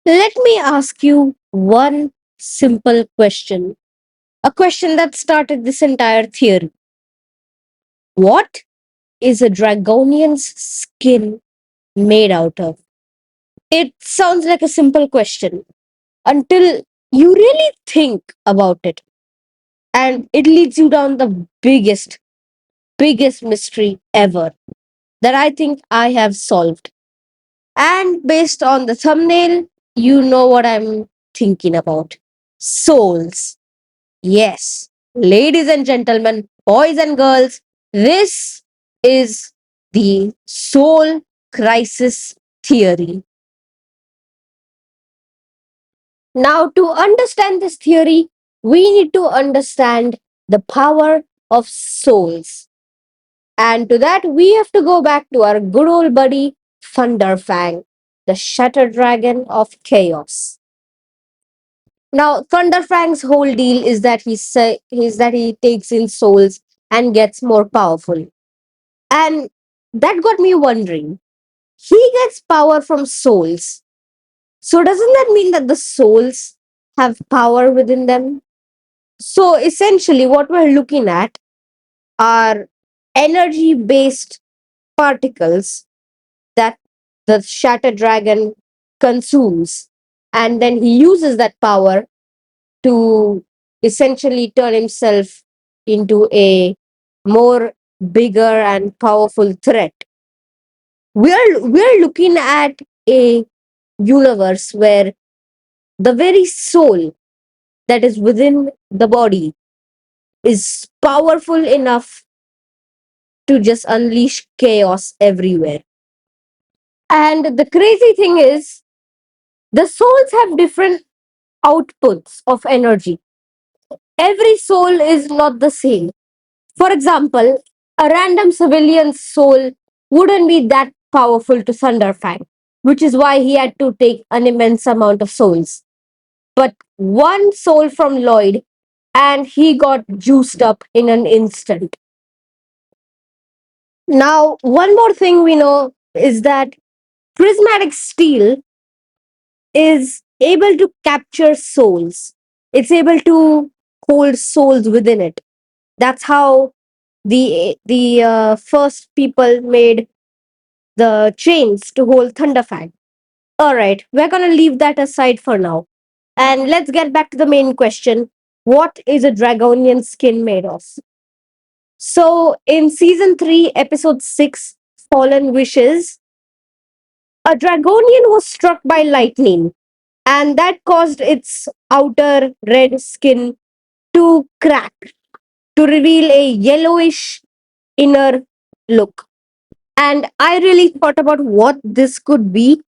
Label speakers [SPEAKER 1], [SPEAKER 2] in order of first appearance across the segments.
[SPEAKER 1] Let me ask you one simple question. A question that started this entire theory. What is a dragonian's skin made out of? It sounds like a simple question until you really think about it. And it leads you down the biggest mystery ever that I think I have solved. And based on the thumbnail, you know what I'm thinking about. Souls. Yes, ladies and gentlemen, boys and girls, this is the soul crisis theory. Now, to understand this theory, we need to understand the power of souls. And to that, we have to go back to our good old buddy, Thunderfang, the Shattered Dragon of Chaos. Now, Thunderfang's whole deal is that he takes in souls and gets more powerful. And that got me wondering. He gets power from souls. So doesn't that mean that the souls have power within them? So essentially what we're looking at are energy based particles that the Shattered Dragon consumes, and then he uses that power to essentially turn himself into a more bigger and powerful threat. We're looking at a universe where the very soul that is within the body is powerful enough to just unleash chaos everywhere. And the crazy thing is, the souls have different outputs of energy. Every soul is not the same. For example, a random civilian's soul wouldn't be that powerful to Thunderfang, which is why he had to take an immense amount of souls. But one soul from Lloyd, and he got juiced up in an instant. Now, one more thing we know is that prismatic steel is able to capture souls. It's able to hold souls within it. That's how the first people made the chains to hold Thunderfang. All right, we're gonna leave that aside for now, and let's get back to the main question: what is a dragonian skin made of? So, in season 3, episode 6, Fallen Wishes, a dragonian was struck by lightning, and that caused its outer red skin to crack to reveal a yellowish inner look. And I really thought about what this could be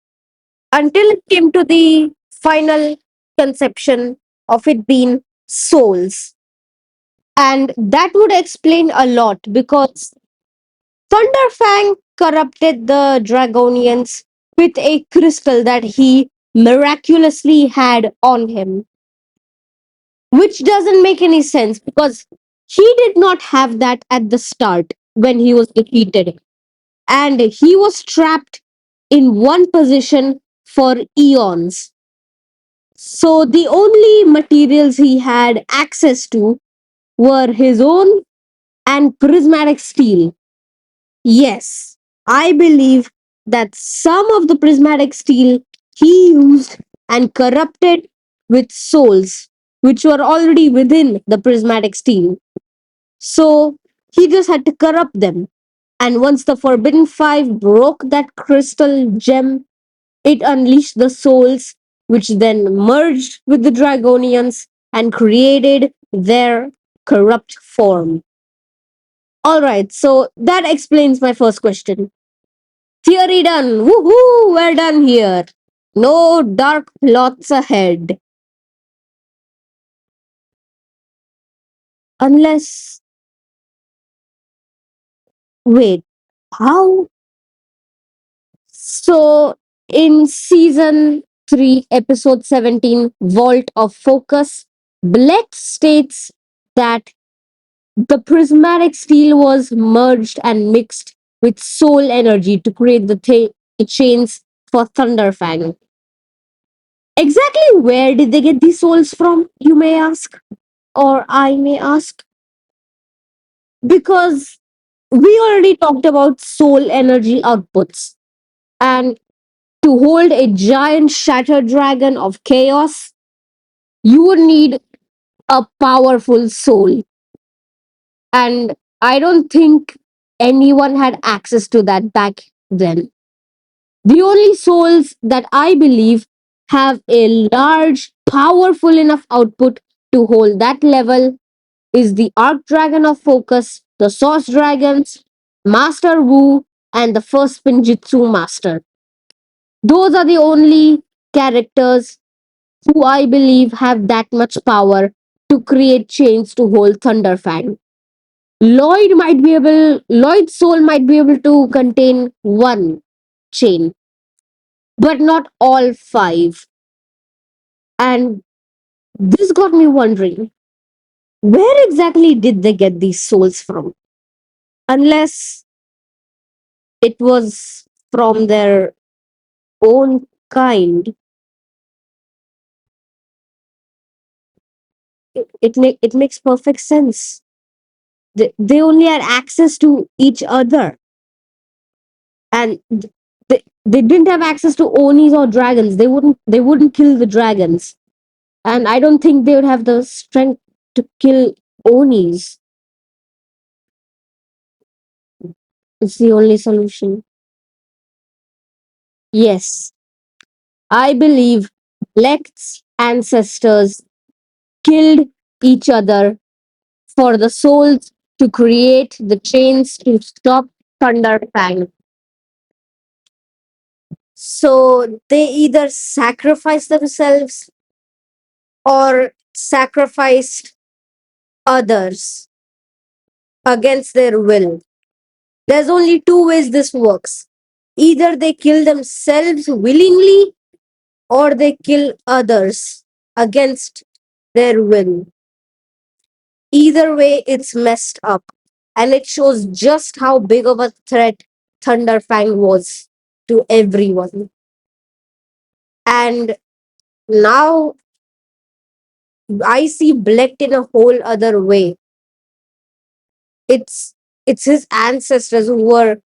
[SPEAKER 1] until it came to the final conception of it being souls. And that would explain a lot because Thunderfang corrupted the Dragonians with a crystal that he miraculously had on him, which doesn't make any sense because he did not have that at the start when he was defeated. And he was trapped in one position for eons. So the only materials he had access to were his own and prismatic steel. Yes, I believe that some of the prismatic steel he used and corrupted with souls, which were already within the prismatic steel. So he just had to corrupt them. And once the Forbidden Five broke that crystal gem, it unleashed the souls, which then merged with the Dragonians and created their corrupt form. Alright, so that explains my first question. Theory done! Woohoo! We're done here. No dark plots ahead. Unless. Wait, how? So, in season 3, episode 17, Vault of Focus, Black states that the prismatic steel was merged and mixed with soul energy to create the chains for Thunderfang. Exactly where did they get these souls from, you may ask, or I may ask? Because we already talked about soul energy outputs. And to hold a giant shattered dragon of chaos, you would need a powerful soul. And I don't think anyone had access to that back then. The only souls that I believe have a large, powerful enough output to hold that level is the Arc Dragon of Focus, the Source Dragons, Master Wu, and the first Spinjitzu Master. Those are the only characters who I believe have that much power to create chains to hold Thunderfang. Lloyd's soul might be able to contain one chain, but not all five. And this got me wondering, where exactly did they get these souls from? Unless it was from their own kind, it makes perfect sense. They only had access to each other, and they didn't have access to Onis or dragons. They wouldn't kill the dragons, and I don't think they would have the strength to kill Onis. It's the only solution. Yes, I believe Lecht's ancestors killed each other for the souls to create the chains to stop Thunderfang. So they either sacrificed themselves or sacrificed others against their will. There's only two ways this works. Either they kill themselves willingly or they kill others against their will. Either way, it's messed up. And it shows just how big of a threat Thunderfang was to everyone. And now I see Blecht in a whole other way. It's it's his ancestors who were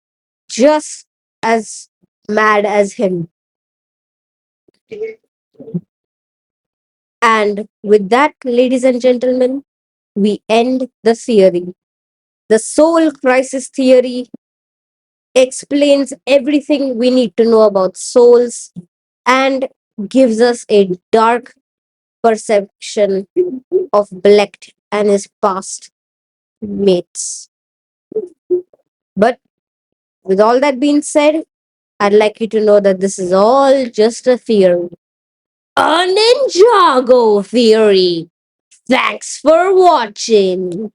[SPEAKER 1] just as mad as him. And with that, ladies and gentlemen, we end the theory. The soul crisis theory explains everything we need to know about souls and gives us a dark perception of Blecht and his past mates. But with all that being said, I'd like you to know that this is all just a theory. A Ninjago theory. Thanks for watching.